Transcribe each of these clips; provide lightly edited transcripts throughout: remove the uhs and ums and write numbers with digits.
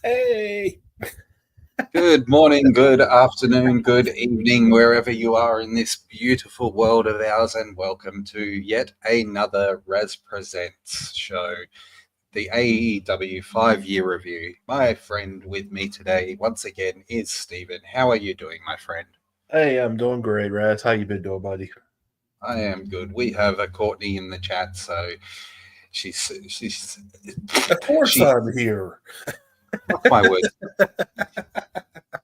Hey, Good morning, good afternoon, good evening, wherever you are in this beautiful world of ours, and welcome to yet another Raz Presents show, the AEW 5-year review. My friend with me today, once again, is Stephen. How are you doing, my friend? hey, I'm doing great, Raz. How you been doing, buddy? I am good. We have a Courtney in the chat, so she's Of course she. I'm here. Fuck my words.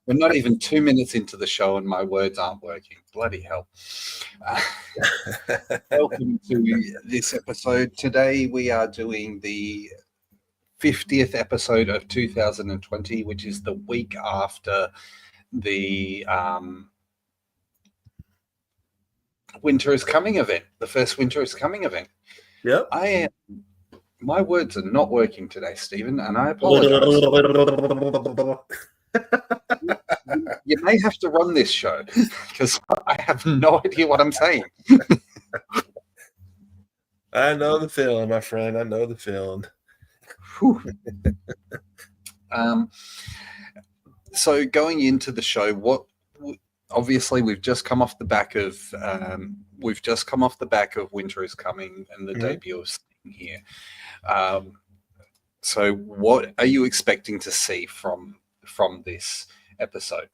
We're not even 2 minutes into the show, and my words aren't working. Bloody hell. Uh, Welcome to this episode. Today we are doing the 50th episode of 2020, which is the week after the Winter is Coming event, the first Winter is Coming event. Yep. My words are not working today, Stephen, and I apologize. You may have to run this show because I have no idea what I'm saying. I know the feeling, my friend. I know the feeling. So going into the show, obviously we've just come off the back of Winter is Coming and the debut of Sting here. So what are you expecting to see from this episode?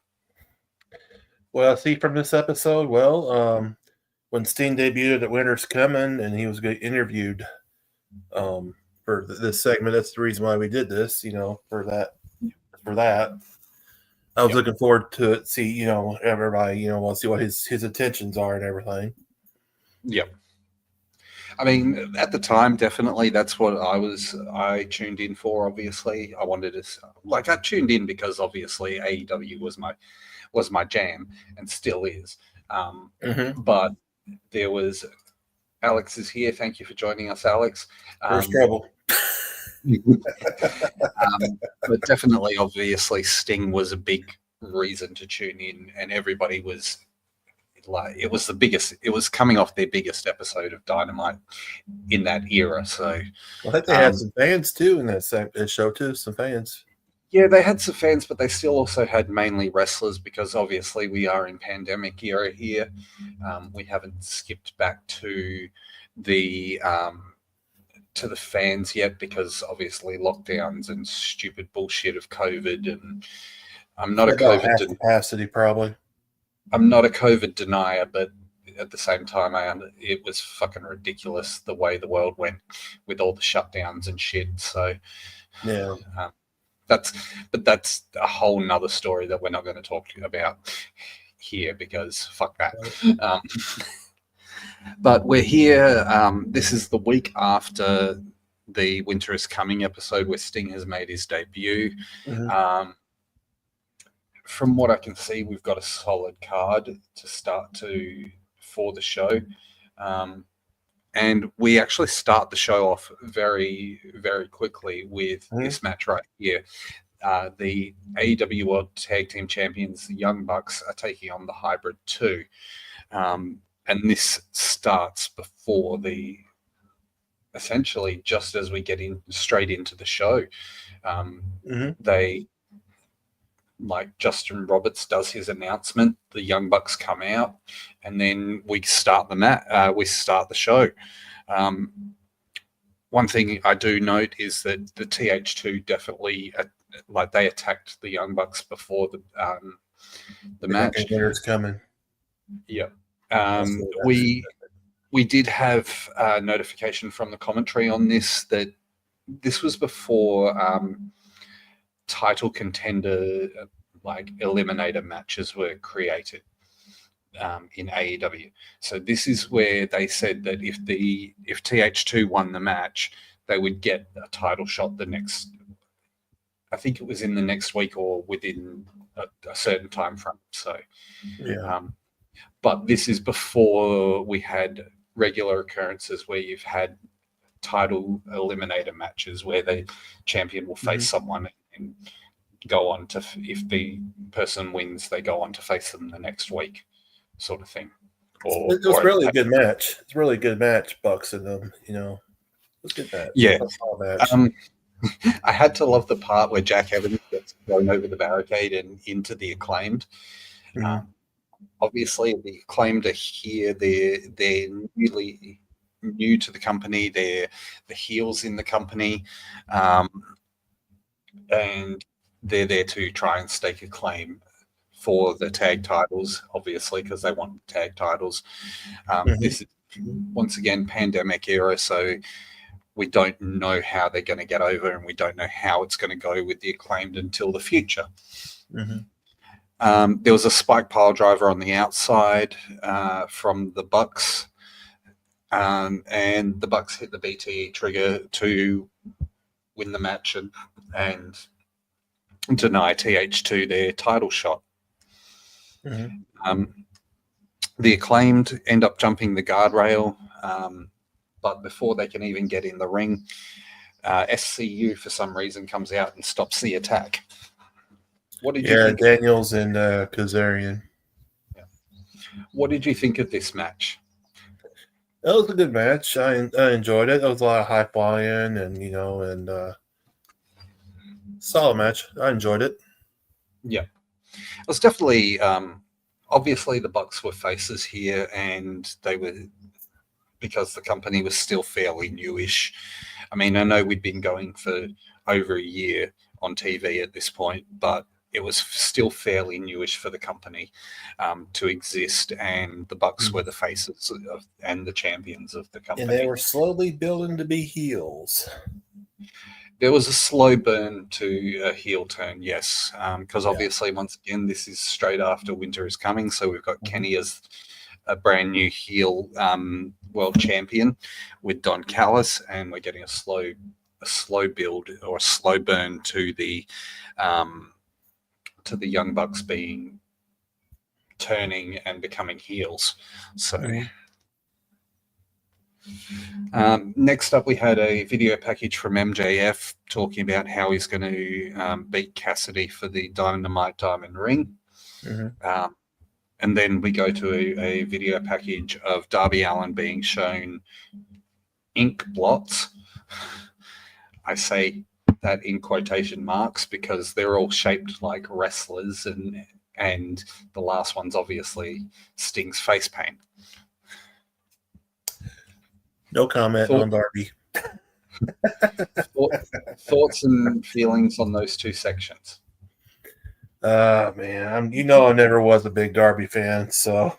Well, I see from this episode, when Sting debuted at Winter's Coming and he was getting interviewed for this segment, that's the reason why we did this, for that. I was looking forward to it, see, everybody, want to see what his intentions are and everything. Yep. I mean, at the time, definitely that's what I tuned in for. Obviously, I tuned in because obviously AEW was my jam and still is. But there was Alex is here. Thank you for joining us, Alex. There's trouble. But definitely, obviously, Sting was a big reason to tune in, and everybody was like, it was the biggest. It was coming off their biggest episode of Dynamite in that era. So I think they had some fans too in that show too. Some fans. Yeah, they had some fans, but they still also had mainly wrestlers because obviously we are in pandemic era here. We haven't skipped back to the fans yet because obviously lockdowns and stupid bullshit of COVID. And I'm not a COVID capacity probably. I'm not a COVID denier, but at the same time, it was fucking ridiculous the way the world went with all the shutdowns and shit. So yeah. That's a whole nother story that we're not going to talk about here because fuck that. But we're here. This is the week after the Winter is Coming episode where Sting has made his debut. From what I can see, we've got a solid card to start for the show. And we actually start the show off very, very quickly with this match right here. The AEW World Tag Team Champions, the Young Bucks, are taking on the Hybrid 2. And this starts before essentially just as we get straight into the show. They, like Justin Roberts does his announcement, the Young Bucks come out, and then we start the show. One thing I do note is that the TH2 definitely they attacked the Young Bucks before the match. Winter's Coming. Yeah. We did have a notification from the commentary on this that this was before title contender eliminator matches were created in AEW. So this is where they said that if TH2 won the match, they would get a title shot I think it was in the next week or within a certain time frame. So yeah. But this is before we had regular occurrences where you've had title eliminator matches where the champion will face someone and go on to, if the person wins, they go on to face them the next week, sort of thing. It was really a good match. It's a really good match, Bucks and them, It was a good match. Yeah. I had to love the part where Jack Evans gets gets thrown over the barricade and into the Acclaimed. Mhm. Obviously, the Acclaimed are here. They're newly new to the company. They're the heels in the company, and they're there to try and stake a claim for the tag titles, obviously, because they want tag titles. This is, once again, pandemic era, so we don't know how they're going to get over, and we don't know how it's going to go with the Acclaimed until the future. There was a spike pile driver on the outside from the Bucks, and the Bucks hit the BTE trigger to win the match and deny TH2 their title shot. The Acclaimed end up jumping the guardrail, but before they can even get in the ring, SCU for some reason comes out and stops the attack. What did you think? Daniels and Kazarian. Yeah. What did you think of this match? That was a good match. I enjoyed it. There was a lot of high flying and solid match. I enjoyed it. Yeah, it was definitely. Obviously, the Bucks were faces here, and they were, because the company was still fairly newish. I mean, I know we'd been going for over a year on TV at this point, but it was still fairly newish for the company to exist, and the Bucks were the faces and the champions of the company. And they were slowly building to be heels. There was a slow burn to a heel turn, yes, because obviously, once again, this is straight after Winter is Coming, so we've got Kenny as a brand new heel world champion with Don Callis, and we're getting a slow build or a slow burn to the Young Bucks being turning and becoming heels. So next up, we had a video package from MJF talking about how he's going to beat Cassidy for the Dynamite Diamond Ring. And then we go to a video package of Darby Allin being shown ink blots. I say that in quotation marks because they're all shaped like wrestlers, and the last one's obviously Sting's face paint. No comment on Darby. Thoughts and feelings on those two sections? Man, I never was a big Darby fan, so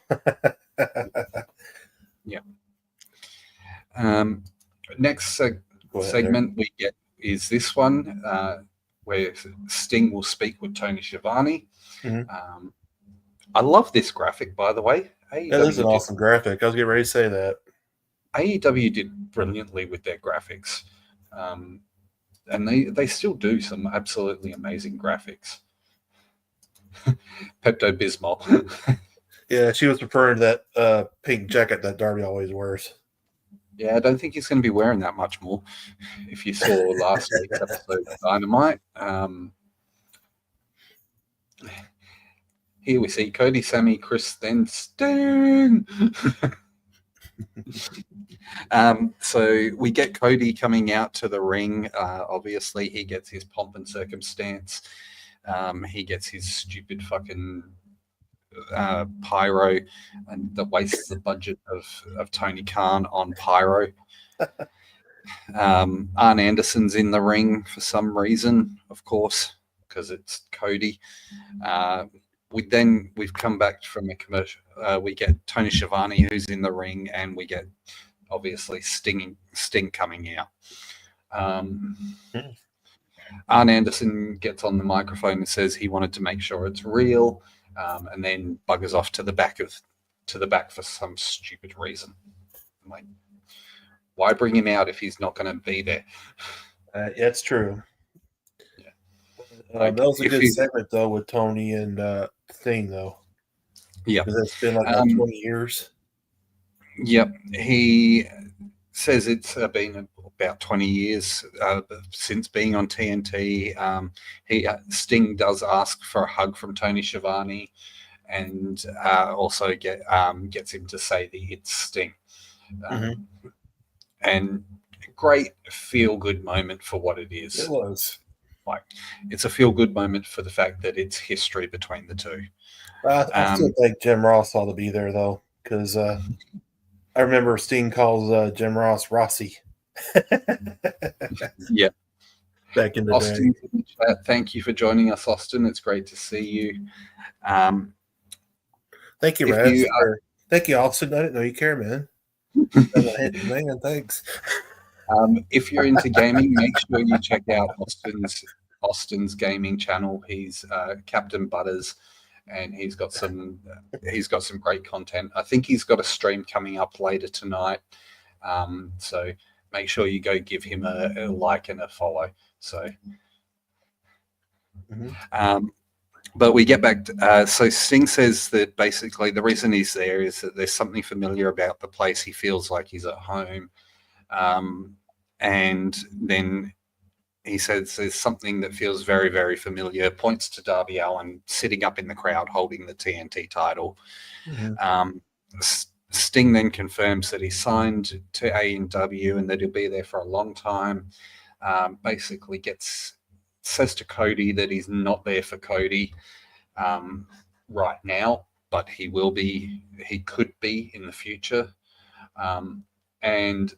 yeah. Next segment we get is this one where Sting will speak with Tony Schiavone. I love this graphic, by the way. That is an awesome graphic. I was getting ready to say that. AEW did brilliantly with their graphics, and they still do some absolutely amazing graphics. Pepto-Bismol. Yeah, she was referring to that pink jacket that Darby always wears. Yeah, I don't think he's going to be wearing that much more. If you saw last week's episode of Dynamite, here we see Cody, Sammy, Chris, then Sting. So we get Cody coming out to the ring. Obviously, he gets his pomp and circumstance. He gets his stupid fucking pyro, and that wastes the budget of Tony Khan on pyro. Arn Anderson's in the ring for some reason, of course, because it's Cody. We've come back from a commercial. We get Tony Schiavone who's in the ring, and we get obviously Sting coming out. Arn Anderson gets on the microphone and says he wanted to make sure it's real, and then buggers off to the back for some stupid reason. I'm like, why bring him out if he's not going to be there? That's true. Yeah. That was a good segment though with Tony and Sting though. Yeah, because it's been like 20 years. Yep, he says it's been about 20 years since being on TNT. Sting does ask for a hug from Tony Schiavone, and also gets him to say the "it's Sting." And great feel-good moment for what it is. It was. Like, it's a feel-good moment for the fact that it's history between the two. I still think Jim Ross ought to be there though, because I remember Sting calls Jim Ross Rossi. Yeah. Back in the Austin, day. thank you for joining us, Austin. It's great to see you. Thank you, Raz. Thank you, Austin. I didn't know you care, man. Man, thanks. If you're into gaming, make sure you check out Austin's gaming channel. He's Captain Butters, and he's got some great content. I think he's got a stream coming up later tonight. So make sure you go give him a like and a follow. So, but we get back to, so Sting says that basically the reason he's there is that there's something familiar about the place. He feels like he's at home. And then he says there's something that feels very, very familiar, points to Darby Allin sitting up in the crowd holding the TNT title. Sting then confirms that he signed to AEW and that he'll be there for a long time. Basically says to Cody that he's not there for Cody right now, but he could be in the future. And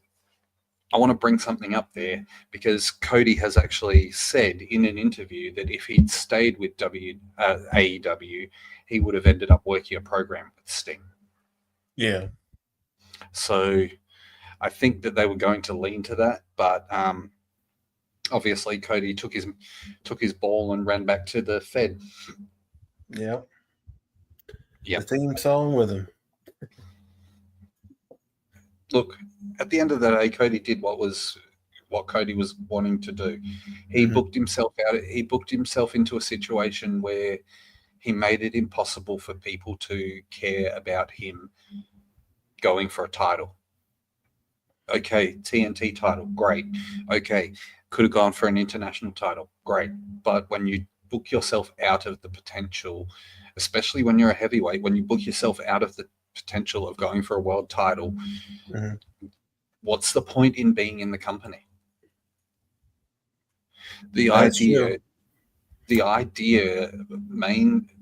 I want to bring something up there because Cody has actually said in an interview that if he'd stayed with AEW, he would have ended up working a program with Sting. Yeah. So I think that they were going to lean to that, but obviously Cody took his ball and ran back to the Fed. Yeah. Yeah. The theme song with him. Look, at the end of the day, Cody did what Cody was wanting to do. He booked himself out. He booked himself into a situation where he made it impossible for people to care about him going for a title. Okay, TNT title, great. Okay, could have gone for an international title, great. But when you book yourself out of the potential, especially when you're a heavyweight, when you book yourself out of the potential of going for a world title, what's the point in being in the company? The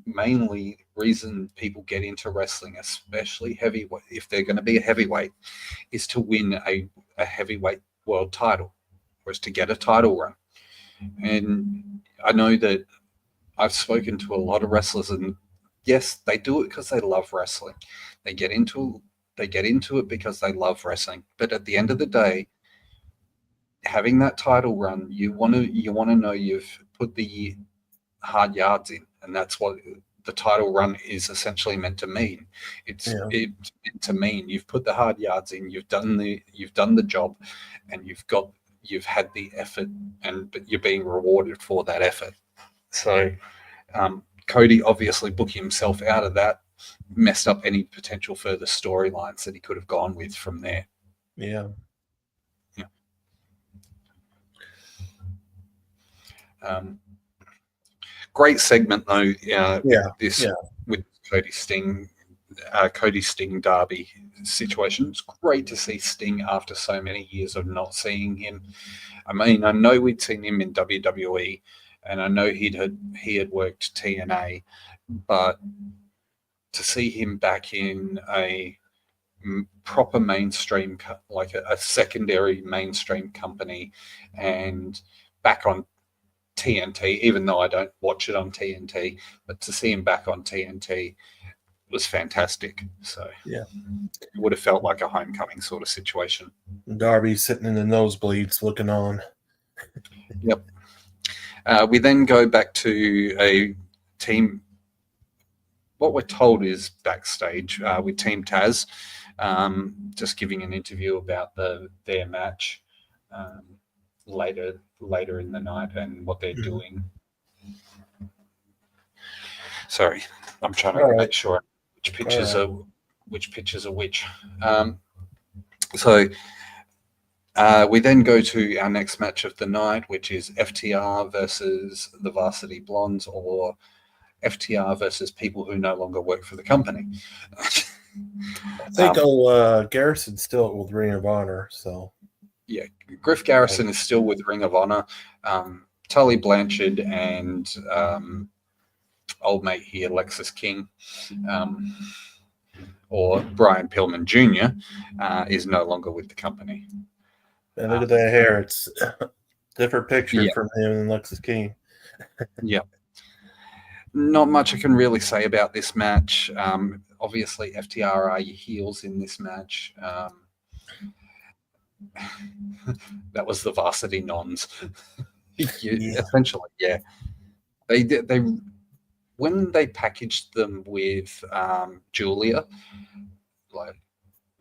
mainly reason people get into wrestling, especially heavyweight, if they're going to be a heavyweight, is to win a heavyweight world title, or is to get a title run. And I know that I've spoken to a lot of wrestlers, and yes, they do it because they love wrestling. They get into it because they love wrestling. But at the end of the day, having that title run, you want to know you've put the hard yards in, and that's what the title run is essentially meant to mean. It's meant to mean you've put the hard yards in, you've done the job, and you've had the effort, but you're being rewarded for that effort. So Cody obviously booking himself out of that messed up any potential further storylines that he could have gone with from there. Yeah. Great segment though. With Cody Sting Darby situation. It's great to see Sting after so many years of not seeing him. I mean, I know we'd seen him in WWE, and I know he had worked TNA, but to see him back in a proper mainstream, like a secondary mainstream company, and back on TNT, even though I don't watch it on TNT, but to see him back on TNT was fantastic. So yeah, it would have felt like a homecoming sort of situation. Darby sitting in the nosebleeds looking on. Yep. We then go back to a team. What we're told is backstage with Team Taz, just giving an interview about their match later in the night and what they're doing. Sorry, I'm trying to make sure which pitches are which. So we then go to our next match of the night, which is FTR versus the Varsity Blondes, or FTR versus people who no longer work for the company. I think Garrison's still with Ring of Honor, so yeah, Griff Garrison is still with Ring of Honor. Tully Blanchard and old mate here, Lexus King, or Brian Pillman Jr., is no longer with the company. And look at that hair. It's different picture Yeah. from him and Lexus King. Yeah. Not much I can really say about this match. Obviously, FTR are your heels in this match. That was the Varsity Nons. Essentially, yeah. They did. They when they packaged them with Julia, like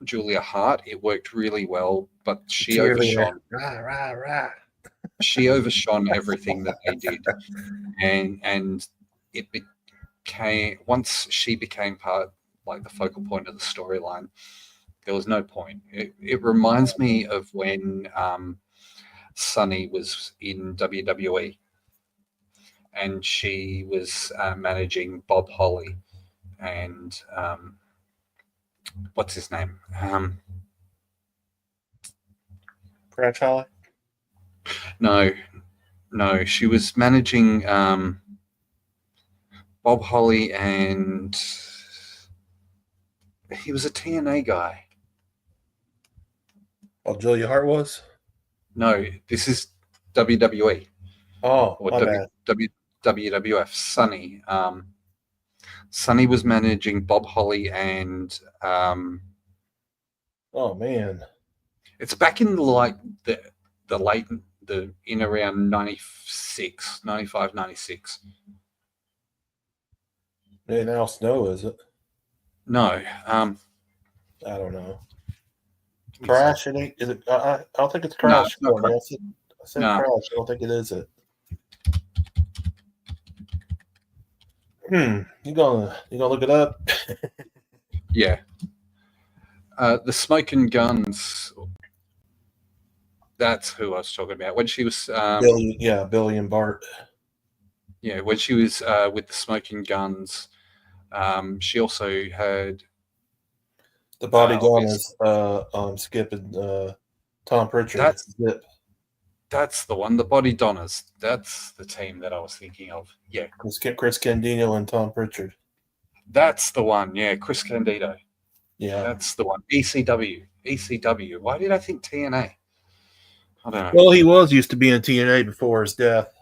Julia Hart, it worked really well. But she overshone. Rah. She overshone everything that they did, and it became once she became part, like the focal point of the storyline. There was no point. It reminds me of when Sunny was in WWE and she was managing Bob Holly and what's his name? Crash Holly? No, she was managing Bob Holly and he was a TNA guy. Oh, Julia Hart was? No, this is WWE. Oh, Or my bad. WWF. Sunny. Sunny was managing Bob Holly and Oh, man. it's back in like the late the in around 96, 95, 96. And Al Snow, is it? No. I don't know. Crash? Is it? I don't think it's Crash. No, I said no. Crash. I don't think it is it. You gonna look it up? Yeah. The Smoking Guns. That's who I was talking about. When she was Billy and Bart. Yeah, when she was with the Smoking Guns, she also had The Bodyguard is Skip and Tom Pritchard. That's the one. The Body Donners. That's the team that I was thinking of. Yeah, Chris Candido and Tom Pritchard. That's the one. Yeah, Chris Candido. Yeah, that's the one. ECW. Why did I think TNA? I don't know. Well, he used to be in TNA before his death.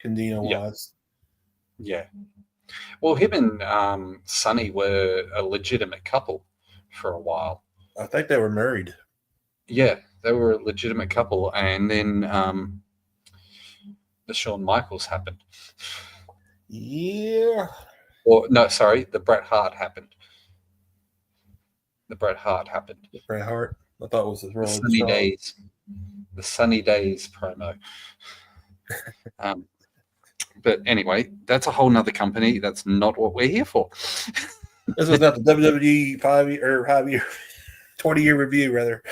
Candido was. Yeah. Well, him and Sonny were a legitimate couple for a while. I think they were married. Yeah, they were a legitimate couple, and then the Shawn Michaels happened. Yeah. Or no, sorry, the Bret Hart happened. The Bret Hart. I thought it was his real Sunny Days. The Sunny Days promo. But anyway, that's a whole nother company. That's not what we're here for. This was not the WWE 20-year review, rather.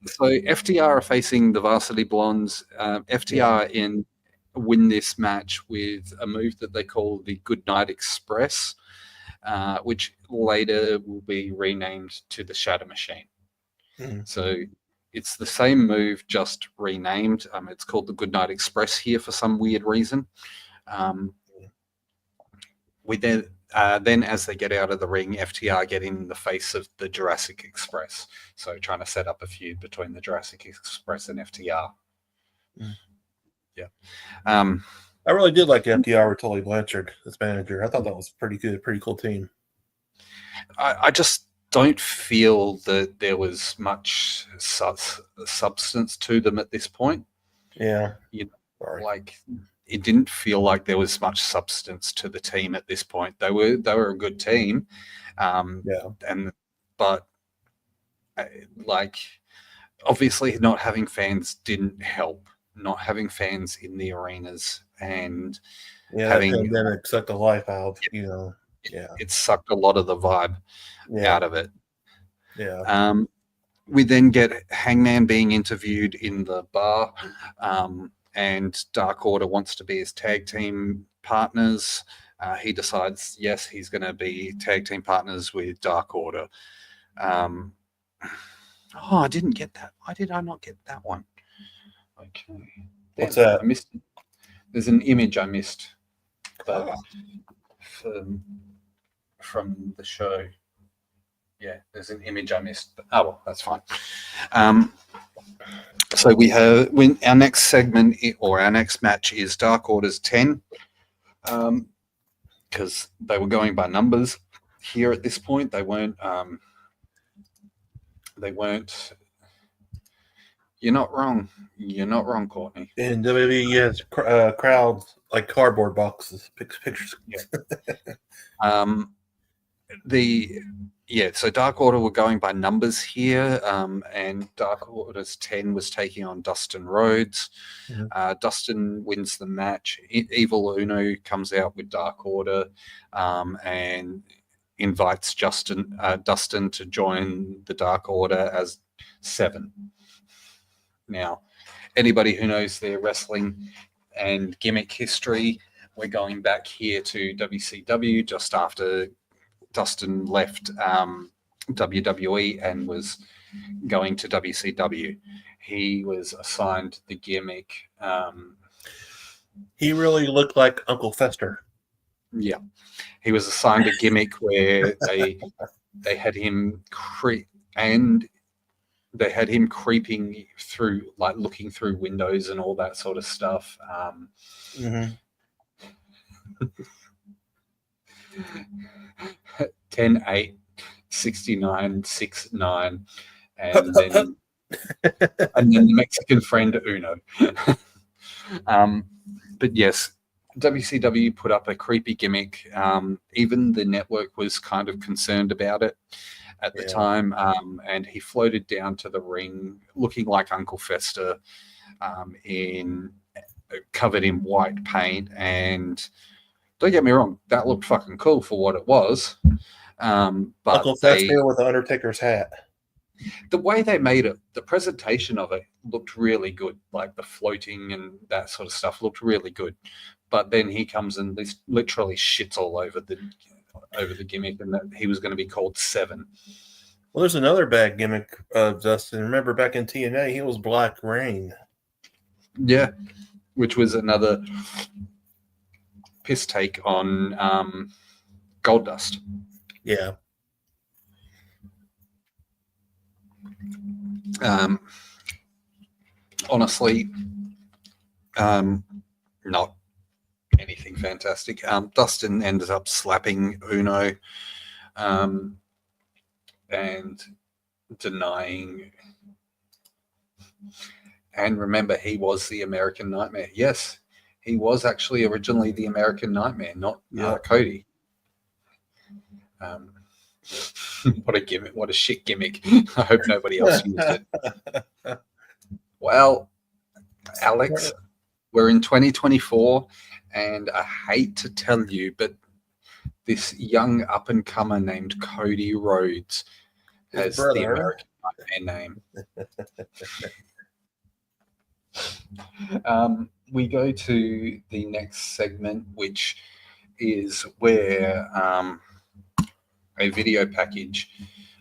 So FTR are facing the Varsity Blondes. FTR win this match with a move that they call the Goodnight Express, which later will be renamed to the Shatter Machine. Mm-hmm. So it's the same move, just renamed. It's called the Goodnight Express here for some weird reason. We then, as they get out of the ring, FTR get in the face of the Jurassic Express. So trying to set up a feud between the Jurassic Express and FTR. Yeah. I really did like FTR with Tully Blanchard as manager. I thought that was pretty good, pretty cool team. I just don't feel that there was much substance to them at this point. Yeah. Like it didn't feel like there was much substance to the team at this point. They were a good team. But obviously not having fans didn't help. Not having fans in the arenas and having the pandemic sucked the life out, it sucked a lot of the vibe out of it. Yeah. We then get Hangman being interviewed in the bar, and Dark Order wants to be his tag team partners. He decides, yes, he's going to be tag team partners with Dark Order. I didn't get that. Why did I not get that one? Okay. What's that? I missed. There's an image I missed, but from the show. Yeah, there's an image I missed. But, oh well, that's fine. So we have our next segment or our next match is Dark Order's 10, because they were going by numbers here at this point. They weren't. You're not wrong. You're not wrong, Courtney. In WWE, has crowds like cardboard boxes, pictures. Yeah. So Dark Order were going by numbers here, and Dark Order's 10 was taking on Dustin Rhodes. Mm-hmm. Dustin wins the match. Evil Uno comes out with Dark Order and invites Dustin to join the Dark Order as 7. Now, anybody who knows their wrestling and gimmick history, we're going back here to WCW just after Dustin left WWE and was going to WCW. He was assigned the gimmick. He really looked like Uncle Fester. Yeah. He was assigned a gimmick where they had him they had him creeping through, like looking through windows and all that sort of stuff. 10-8, 69, 6-9, and then the Mexican friend Uno. But yes, WCW put up a creepy gimmick. Even the network was kind of concerned about it at the time, and he floated down to the ring looking like Uncle Fester, covered in white paint. And don't get me wrong, that looked fucking cool for what it was. But Uncle Fester with the Undertaker's hat. The way they made it, the presentation of it looked really good. Like the floating and that sort of stuff looked really good. But then he comes and literally shits all over the gimmick, and that he was going to be called 7. Well, there's another bad gimmick of Dustin. Remember back in TNA, he was Black Rain. Yeah, which was another piss take on Goldust. Yeah. Honestly, not anything fantastic. Dustin ended up slapping Uno and denying. And remember, he was the American Nightmare. Yes, he was actually originally the American Nightmare, not Cody. What a gimmick! What a shit gimmick! I hope nobody else used it. Well, Alex, we're in 2024, and I hate to tell you, but this young up-and-comer named Cody Rhodes has the American Nightmare name. We go to the next segment, which is where a video package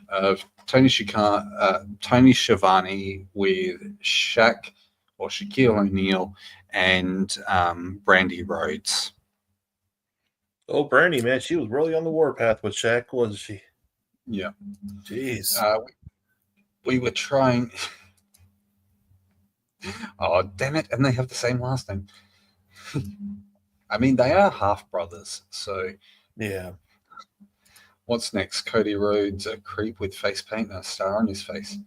of Tony Schiavone with Shaq or Shaquille O'Neal and Brandy Rhodes. Oh, Brandy, man, she was really on the warpath with Shaq, wasn't she? Yeah. Jeez. We were trying. Oh, damn it. And they have the same last name. I mean, they are half brothers. So, yeah. What's next? Cody Rhodes, a creep with face paint and a star on his face.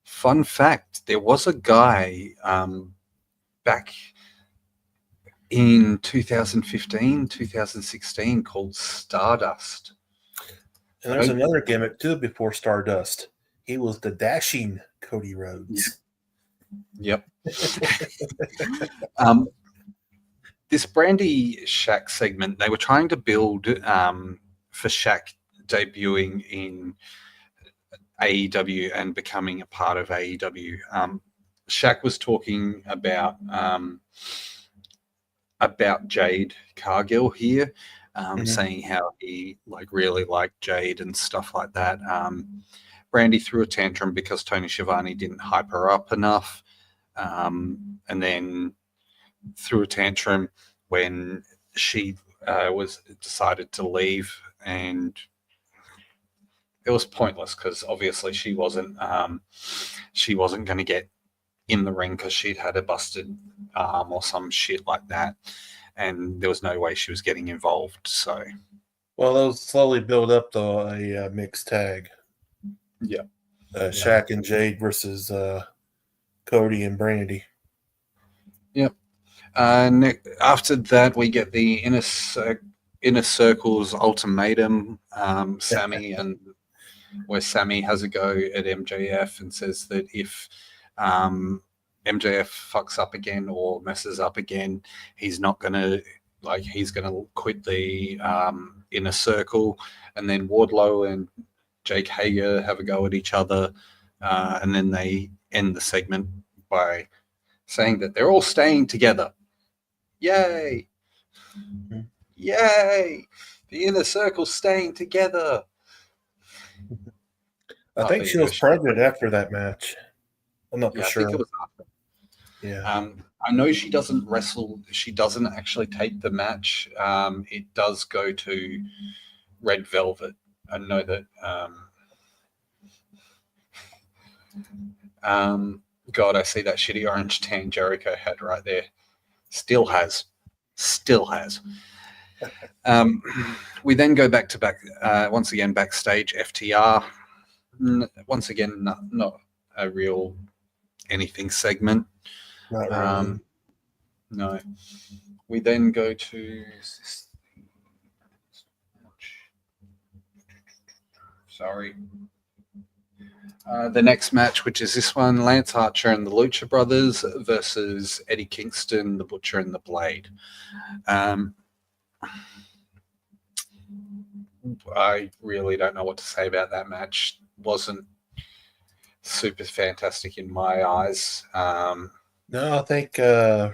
Fun fact, there was a guy back in 2015, 2016 called Stardust. And there's another gimmick, too, before Stardust. He was the dashing Cody Rhodes. Yep. This Brandy Shaq segment, they were trying to build for Shaq debuting in AEW and becoming a part of AEW. Shaq was talking about Jade Cargill here, saying how he really liked Jade and stuff like that. Brandy threw a tantrum because Tony Schiavone didn't hype her up enough. and then threw a tantrum when she was decided to leave, and it was pointless because obviously she wasn't going to get in the ring because she'd had a busted arm or some shit like that, and there was no way she was getting involved. So, well, they'll slowly build up a mixed tag. Yeah. Shaq and Jade versus Cody and Brandy. Yep. After that, we get the Inner Circle's ultimatum. Sammy and where Sammy has a go at MJF and says that if MJF fucks up again or messes up again, he's not gonna he's gonna quit the Inner Circle, and then Wardlow and Jake Hager have a go at each other, and then they end the segment by saying that they're all staying together. Yay! Mm-hmm. Yay! The Inner Circle's staying together. I think she was pregnant after that match. I'm not for sure. I think it was after. Yeah. I know she doesn't wrestle. She doesn't actually take the match. It does go to Red Velvet. I know that. God, I see that shitty orange tan Jericho had right there. Still has. We then go back to once again backstage. FTR. Once again, not a real anything segment. Not really. No. We then go to. Sorry. The next match, which is this one, Lance Archer and the Lucha Brothers versus Eddie Kingston, the Butcher and the Blade. I really don't know what to say about that match. Wasn't super fantastic in my eyes. No, I think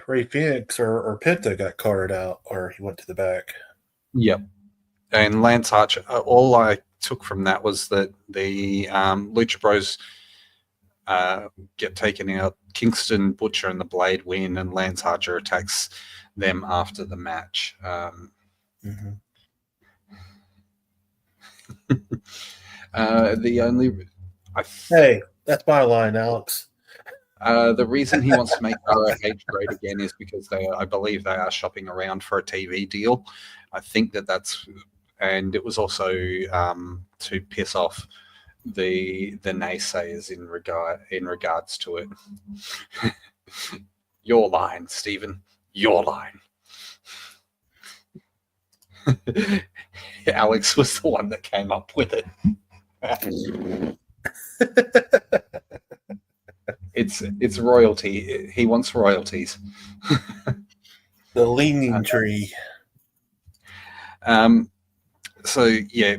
Ray Phoenix or Penta got carted out, or he went to the back. Yep. And Lance Archer, all I took from that was that the Lucha Bros get taken out. Kingston, Butcher, and the Blade win, and Lance Archer attacks them after the match. The only... Hey, that's my line, Alex. The reason he wants to make ROH great again is because I believe they are shopping around for a TV deal. I think that's... And it was also to piss off the naysayers in regards to it. Your line, Stephen. Your line. Alex was the one that came up with it. It's royalty. He wants royalties. The leaning tree. So yeah,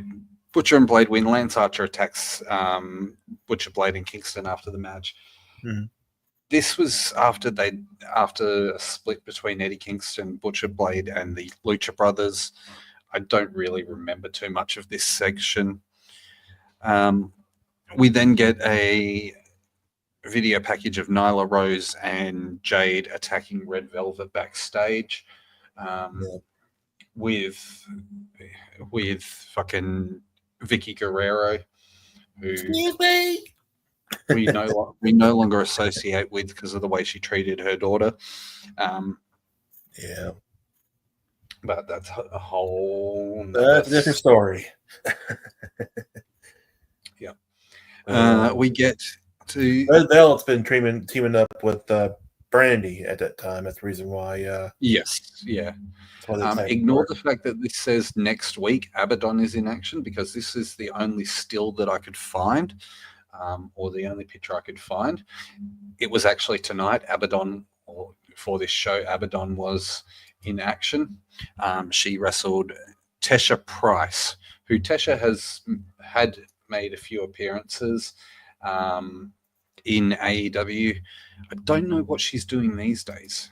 Butcher and Blade win. Lance Archer attacks Butcher, Blade, and Kingston after the match. This was after a split between Eddie Kingston, Butcher, Blade, and the Lucha Brothers. I don't really remember too much of this section. We then get a video package of Nyla Rose and Jade attacking Red Velvet backstage. With fucking Vicky Guerrero, who we no longer associate with because of the way she treated her daughter. Yeah, but that's a whole different story. Yeah, we get to Red Velvet's been teaming up with Brandy at that time. That's the reason why. Yes, yeah. Ignore the fact that this says next week Abaddon is in action, because this is the only still that I could find, or the only picture I could find. It was actually tonight. Abaddon, or for this show, Abaddon was in action. She wrestled Tesha Price, who Tesha had made a few appearances in AEW. I don't know what she's doing these days.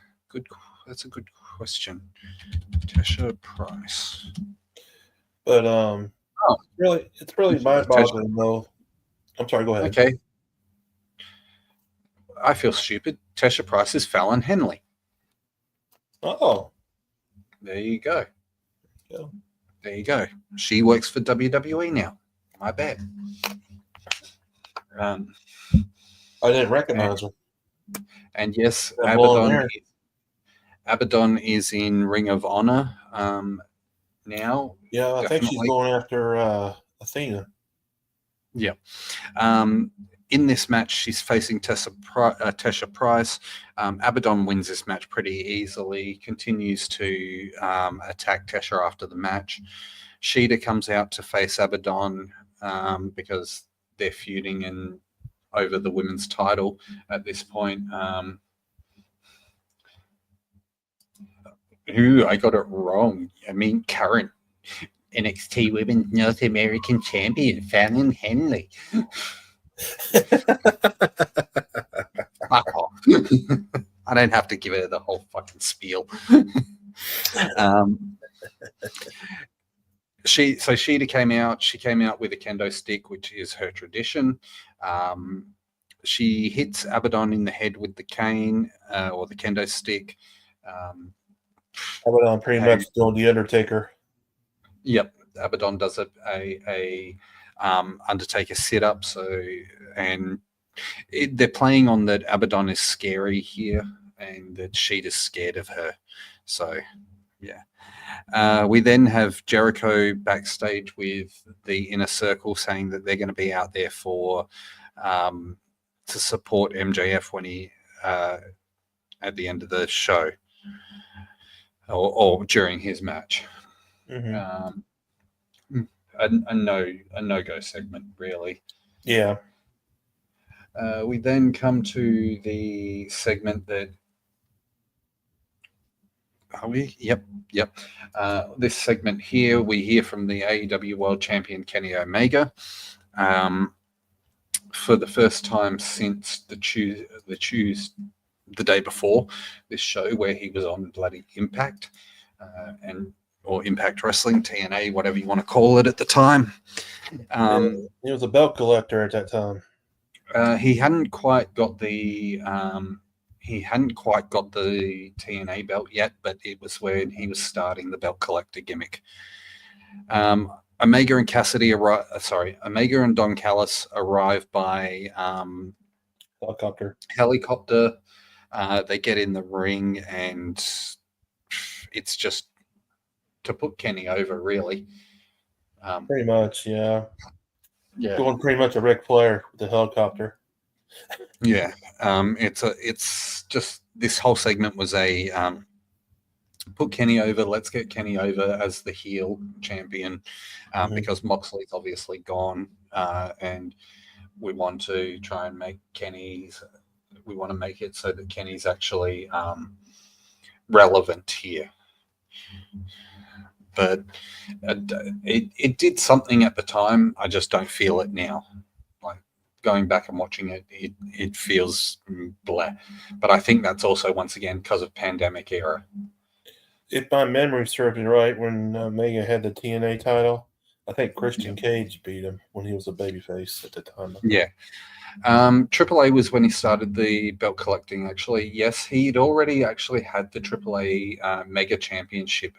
That's a good question. Tesha Price. But it's really mind-boggling though. I'm sorry, go ahead. Okay. I feel stupid. Tesha Price is Fallon Henley. Oh, there you go. Yeah. There you go. She works for WWE now. My bad. I didn't recognize her. And yes, Abaddon is in Ring of Honor now. Yeah, I think she's going after Athena. Yeah. In this match, she's facing Tesha Price. Abaddon wins this match pretty easily, continues to attack Tesha after the match. Shida comes out to face Abaddon because they're feuding over the women's title at this point. I got it wrong. I mean, current NXT Women's North American Champion, Fallon Henley. Fuck off. I don't have to give it the whole fucking spiel. Shida came out. She came out with a kendo stick, which is her tradition. She hits Abaddon in the head with the cane or the kendo stick. Abaddon pretty much doing the Undertaker. Yep, Abaddon does a Undertaker sit up. They're playing on that Abaddon is scary here, and that Sheeta's scared of her. So, yeah. We then have Jericho backstage with the Inner Circle saying that they're going to be out there to support MJF when he at the end of the show or during his match. Mm-hmm. A no-go segment, really. Yeah. We then come to the segment that. Are we? Yep. This segment here, we hear from the AEW World Champion Kenny Omega. For the first time since the day before this show, where he was on bloody Impact or Impact Wrestling, TNA, whatever you want to call it at the time. He was a belt collector at that time. He hadn't quite got the TNA belt yet, but it was when he was starting the belt collector gimmick. Omega and Don Callis arrive by helicopter. They get in the ring, and it's just to put Kenny over, really. Pretty much, yeah. Yeah, going pretty much a Ric Flair with the helicopter. Yeah, it's just this whole segment was a put Kenny over. Let's get Kenny over as the heel champion because Moxley's obviously gone, and we want to try and make we want to make it so that Kenny's actually relevant here. But it did something at the time. I just don't feel it now. Like going back and watching it, it feels blah. But I think that's also once again because of pandemic era. If my memory serves me right, when Omega had the TNA title, I think Christian Cage beat him when he was a babyface at the time. Yeah. AAA was when he started the belt collecting, actually. Yes, he'd already actually had the AAA Mega Championship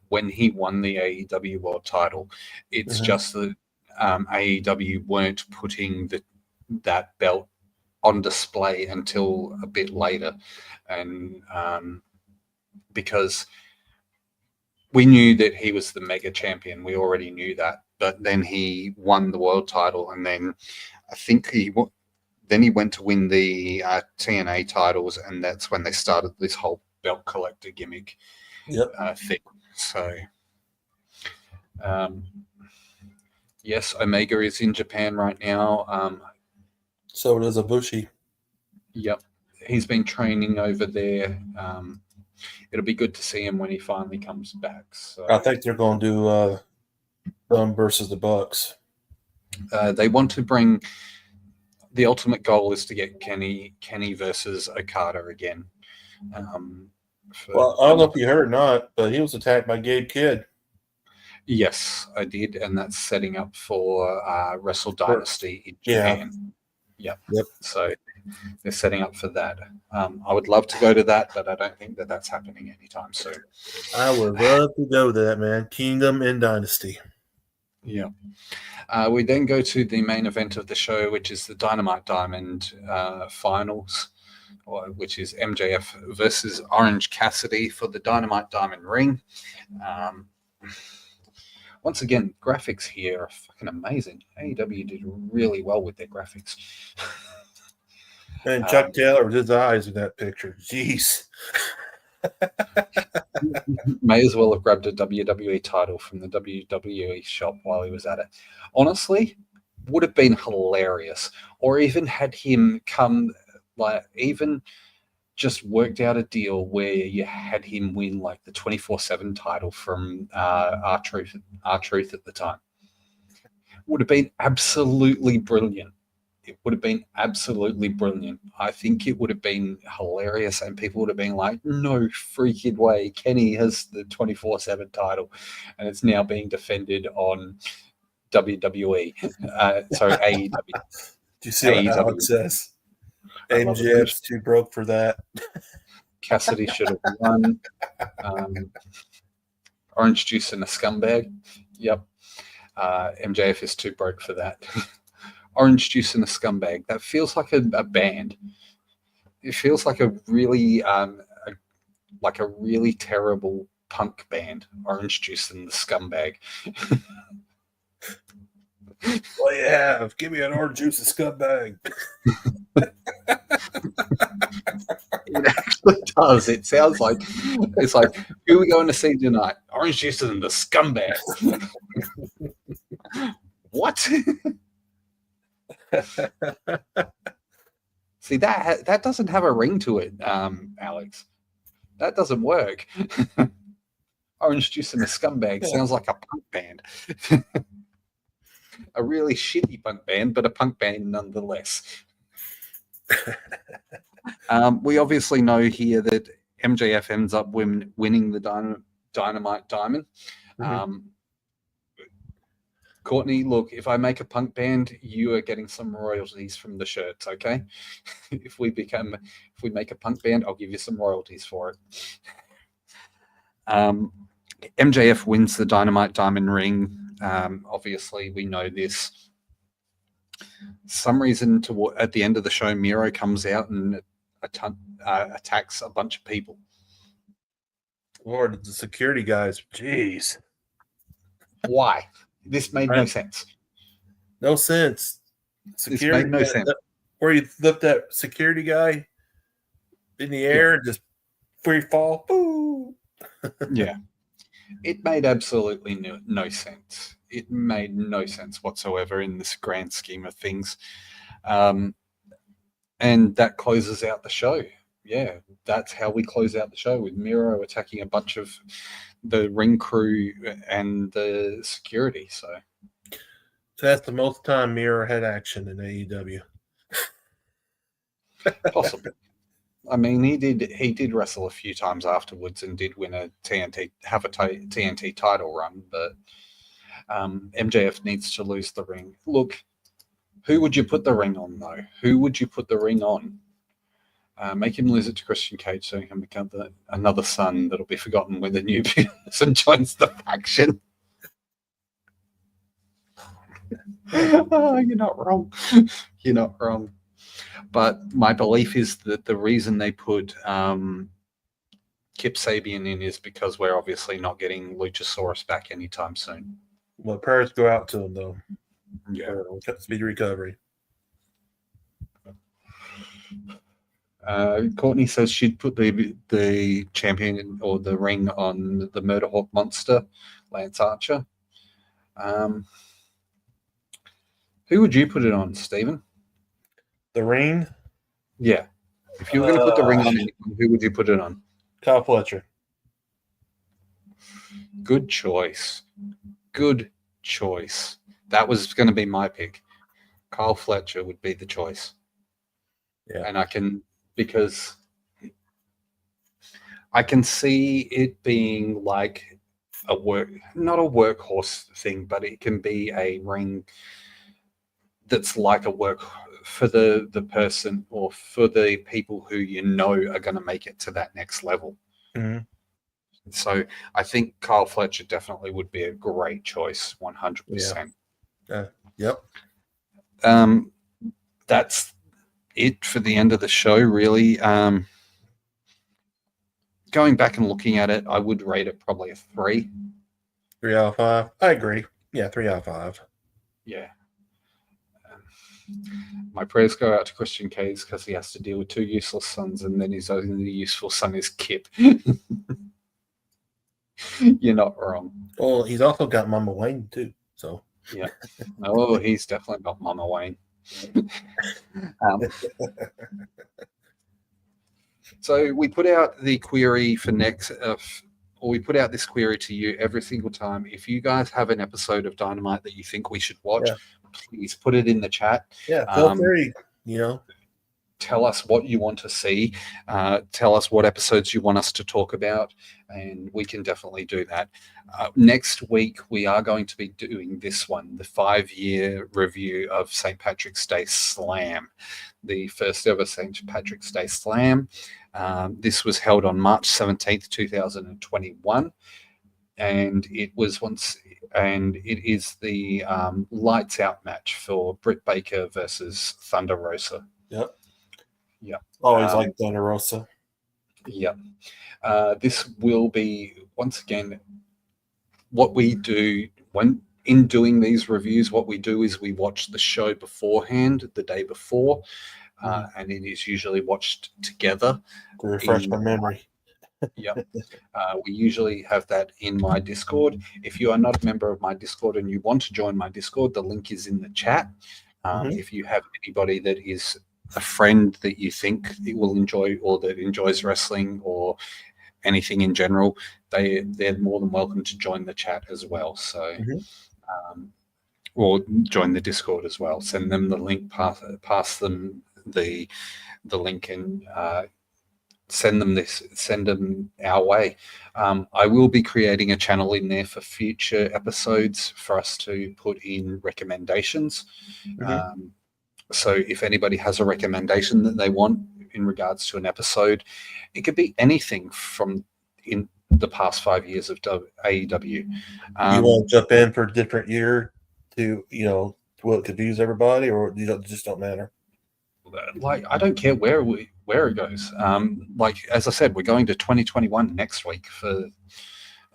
when he won the AEW World title. It's just that AEW weren't putting that belt on display until a bit later. And because we knew that he was the Mega Champion, we already knew that. But then he won the world title, and then I think he went to win the TNA titles, and that's when they started this whole belt collector gimmick thing. So, yes, Omega is in Japan right now. So does Ibushi. Yep, he's been training over there. It'll be good to see him when he finally comes back. So I think they're going to do them versus the Bucks. They want to bring. The ultimate goal is to get Kenny versus Okada again. Well, I don't know if you heard or not, but he was attacked by Gabe Kidd. Yes, I did, and that's setting up for Wrestle Dynasty in Japan. Yep. So they're setting up for that. I would love to go to that, but I don't think that that's happening anytime soon. I would love to go to that, man. Kingdom and Dynasty. Yeah. We then go to the main event of the show, which is the Dynamite Diamond finals, which is MJF versus Orange Cassidy for the Dynamite Diamond ring. Once again, graphics here are fucking amazing. AEW did really well with their graphics. And Chuck Taylor with his eyes in that picture. Jeez. May as well have grabbed a WWE title from the WWE shop while he was at it. Honestly, would have been hilarious. Or even had him come, even just worked out a deal where you had him win the 24/7 title from R-Truth at the time. Would have been absolutely brilliant. It would have been absolutely brilliant. I think it would have been hilarious, and people would have been like, no freaking way. Kenny has the 24/7 title, and it's now being defended on WWE. AEW. Do you see what Alex says? MJF's too broke for that. Cassidy should have won. Orange juice and a scumbag. Yep. MJF is too broke for that. Orange juice and a scumbag. That feels like a band. It feels like a really really terrible punk band. Orange juice and the scumbag. Well, you have. Give me an orange juice and scumbag. It actually does. It sounds like it's like, who are we going to see tonight? Orange juice and the scumbag. What? See, that doesn't have a ring to it, Alex. That doesn't work. Orange juice and a scumbag sounds like a punk band. A really shitty punk band, but a punk band nonetheless. We obviously know here that MJF ends up winning the Dynamite Diamond. Mm-hmm. Courtney, look, if I make a punk band, you are getting some royalties from the shirts, okay? If we make a punk band, I'll give you some royalties for it. MJF wins the Dynamite Diamond ring. Obviously, we know this. Some reason at the end of the show, Miro comes out and attacks a bunch of people. Lord, the security guys, jeez. Why? This made no sense. No sense. Security, this made no sense. Where you lift that security guy in the air and just free fall. Boo! Yeah. It made absolutely no sense. It made no sense whatsoever in this grand scheme of things. And that closes out the show. Yeah, that's how we close out the show, with Miro attacking a bunch of the ring crew and the security. So that's the most time Miro had action in AEW. Possibly. I mean, he did wrestle a few times afterwards and did win a TNT title run, but MJF needs to lose the ring. Look, who would you put the ring on, though? Who would you put the ring on? Make him lose it to Christian Cage so he can become another son that'll be forgotten when the new person joins the faction. Oh, you're not wrong. You're not wrong. But my belief is that the reason they put Kip Sabian in is because we're obviously not getting Luchasaurus back anytime soon. Well, prayers go out to him, though. Yeah. Speedy recovery. Courtney says she'd put the champion or the ring on the Murderhawk Monster, Lance Archer. Who would you put it on, Stephen? The ring? Yeah. If you were going to put the ring on anyone, who would you put it on? Kyle Fletcher. Good choice. Good choice. That was going to be my pick. Kyle Fletcher would be the choice. Yeah. And because I can see it being like not a workhorse thing, but it can be a ring that's like a for the person or for the people who you know are going to make it to that next level. Mm-hmm. So I think Kyle Fletcher definitely would be a great choice, 100%. Yep. That's it for the end of the show, really. Going back and looking at it, I would rate it probably a 3. 3 out of 5. I agree. Yeah, 3 out of 5. Yeah. My prayers go out to Christian Cage because he has to deal with 2 useless sons, and then his only useful son is Kip. You're not wrong. Well, he's also got Mama Wayne too. So yeah. Oh, he's definitely got Mama Wayne. So we put out the query for next, or we put out this query to you every single time. If you guys have an episode of Dynamite that you think we should watch, please put it in the chat. Yeah, feel free. Tell us what you want to see. Tell us what episodes you want us to talk about, and we can definitely do that. Next week, we are going to be doing this one, the 5-year review of St. Patrick's Day Slam, the first ever St. Patrick's Day Slam. This was held on March 17th, 2021. And it is the lights out match for Britt Baker versus Thunder Rosa. Yep. Yeah. Always like Thunder Rosa. Yeah. This will be, once again, what we do when in doing these reviews. What we do is we watch the show beforehand, the day before, and it is usually watched together to refresh my memory. Yeah. We usually have that in my Discord. If you are not a member of my Discord and you want to join my Discord, the link is in the chat. If you have anybody that is a friend that you think it will enjoy, or that enjoys wrestling or anything in general, they're more than welcome to join the chat as well. So, or join the Discord as well. Send them the link, pass them the link, and send them our way. I will be creating a channel in there for future episodes for us to put in recommendations. So if anybody has a recommendation that they want in regards to an episode, it could be anything from in the past 5 years of AEW. You want to jump in for a different year to, will it confuse everybody, or just don't matter? Like, I don't care where it goes. Like, as I said, we're going to 2021 next week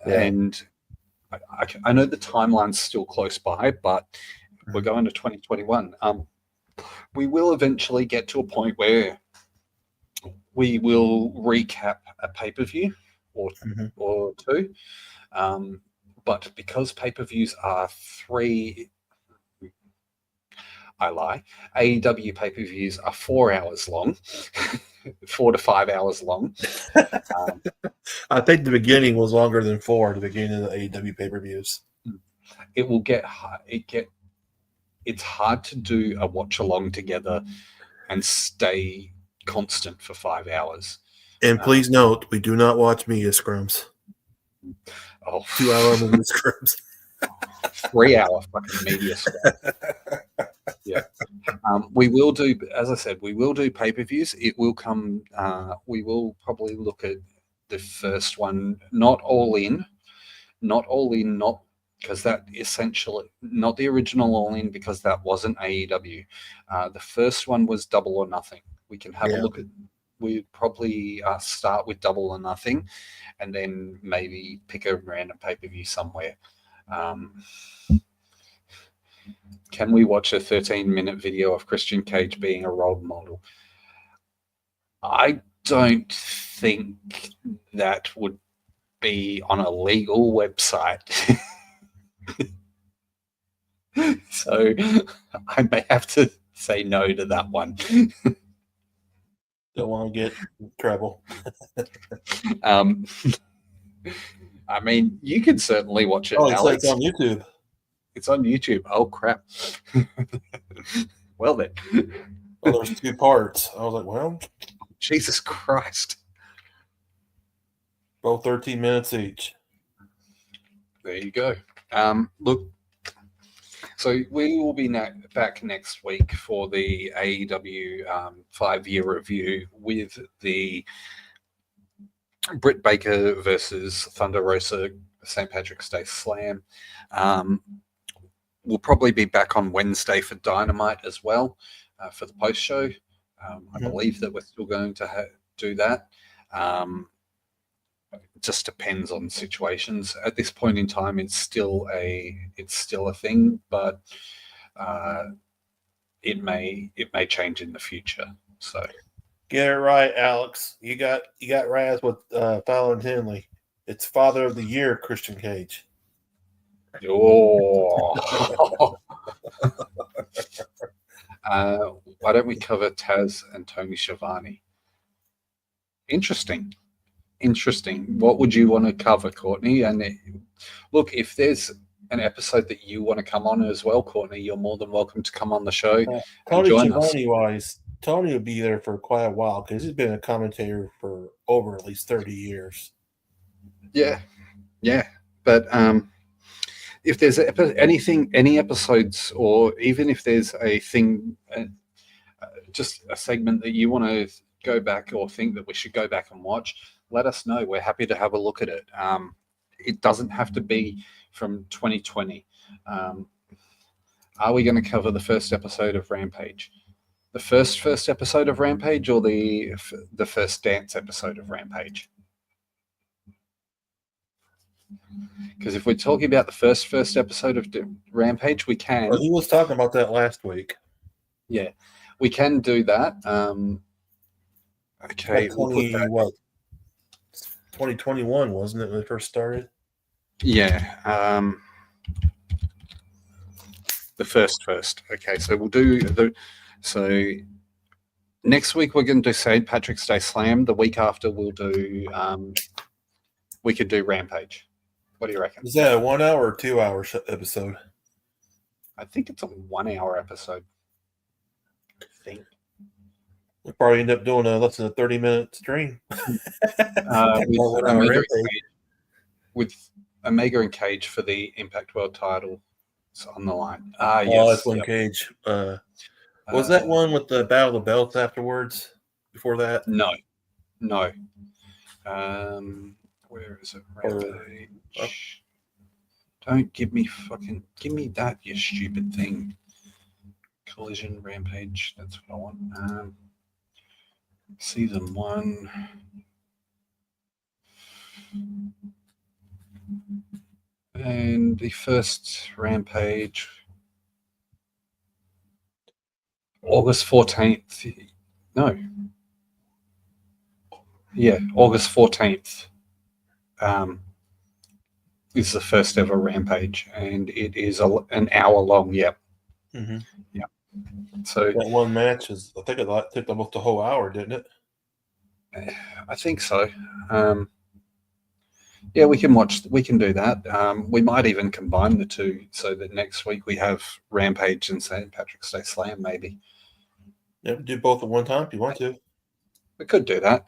and I know the timeline's still close by, but we're going to 2021. We will eventually get to a point where we will recap a pay-per-view or two. But because pay-per-views are 3... I lie. AEW pay-per-views are 4 hours long, 4 to 5 hours long. I think the beginning was longer than 4. The beginning of the AEW pay-per-views. It will get it's hard to do a watch along together and stay constant for 5 hours. And please note, we do not watch media scrums. 2-hour media scrums. 3-hour fucking media scrum. Yeah. We will do, as I said, we will do pay-per-views. It will come, we will probably look at the first one, not all in, because that essentially, not the original All In, because that wasn't AEW. The first one was Double or Nothing. We can have a look at, we'd probably start with Double or Nothing, and then maybe pick a random pay-per-view somewhere. Can we watch a 13-minute video of Christian Cage being a role model? I don't think that would be on a legal website. So I may have to say no to that one. Don't want to get in trouble. I mean, you can certainly watch it, Alex. It's on YouTube. It's on YouTube. Oh, crap. Well, then. Well, there's 2 parts. I was like, well. Jesus Christ. Both 13 minutes each. There you go. Look, So we will be back next week for the AEW 5-year review with the Britt Baker versus Thunder Rosa St. Patrick's Day Slam. We'll probably be back on Wednesday for Dynamite as well for the post show. I believe that we're still going to do that. It just depends on situations. At this point in time, it's still a thing, but it may change in the future. So get it right, Alex. You got Raz with Fallon Henley. It's Father of the Year, Christian Cage. Oh. Why don't we cover Taz and Tony Schiavone? Interesting. What would you want to cover, Courtney? And look, if there's an episode that you want to come on as well, Courtney, you're more than welcome to come on the show and join us. Tony will be there for quite a while because he's been a commentator for over at least 30 years. Yeah. But if there's any episodes, or even if there's a thing, just a segment that you want to go back or think that we should go back and watch, let us know. We're happy to have a look at it. It doesn't have to be from 2020. Are we going to cover the first episode of Rampage? The first episode of Rampage, or the first dance episode of Rampage? Because if we're talking about the first episode of Rampage, we can. Well, he was talking about that last week. Yeah, we can do that. Okay, we'll put that. What? 2021, wasn't it, when it first started? Yeah. The first. Okay, so we'll do so next week we're going to do St. Patrick's Day Slam. The week after we'll do we could do Rampage. What do you reckon? Is that a 1 hour or 2 hour episode? I think it's a 1 hour episode. I think. We'll probably end up doing less than a 30-minute stream. With Omega and Cage for the Impact World title. It's on the line. Yes. That's when Cage. Was that one with the Battle of the Belts afterwards? Before that? No. Where is it? Rampage. Don't give me that, you stupid thing. Collision, Rampage. That's what I want. Season 1. And the first Rampage, August 14th. No. Yeah, August 14th is the first ever Rampage, and it is an hour long. Yep. Mm-hmm. Yeah. So that one match is, I think it took almost a whole hour, didn't it? I think so. Yeah, we can do that. We might even combine the two so that next week we have Rampage and St. Patrick's Day Slam, maybe. Yeah, do both at one time if you want to. We could do that.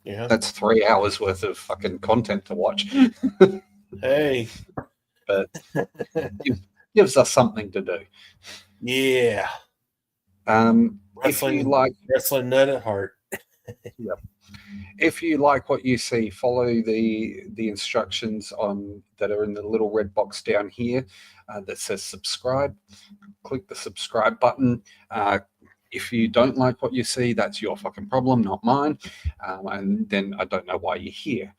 Yeah. That's 3 hours worth of fucking content to watch. Hey. But it gives us something to do. Yeah. If you like wrestling nut at heart. Yep. If you like what you see, follow the instructions that are in the little red box down here that says subscribe. Click the subscribe button. If you don't like what you see, that's your fucking problem, not mine. And then I don't know why you're here.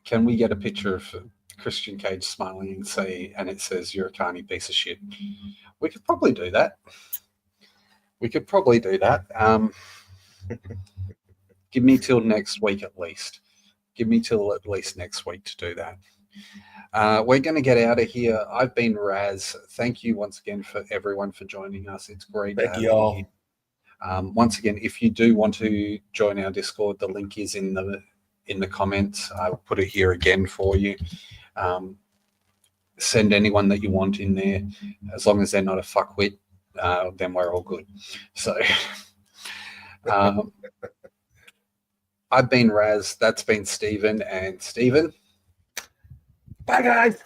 Can we get a picture of Christian Cage smiling and it says, "You're a carny piece of shit"? We could probably do that. Give me till next week at least. Give me till at least next week to do that. We're going to get out of here. I've been Raz. Thank you once again for everyone for joining us. It's great to have you all. Once again, if you do want to join our Discord, the link is in the comments. I will put it here again for you. Send anyone that you want in there, as long as they're not a fuckwit. Then we're all good. So I've been Raz. That's been Stephen. And Stephen, Bye, guys.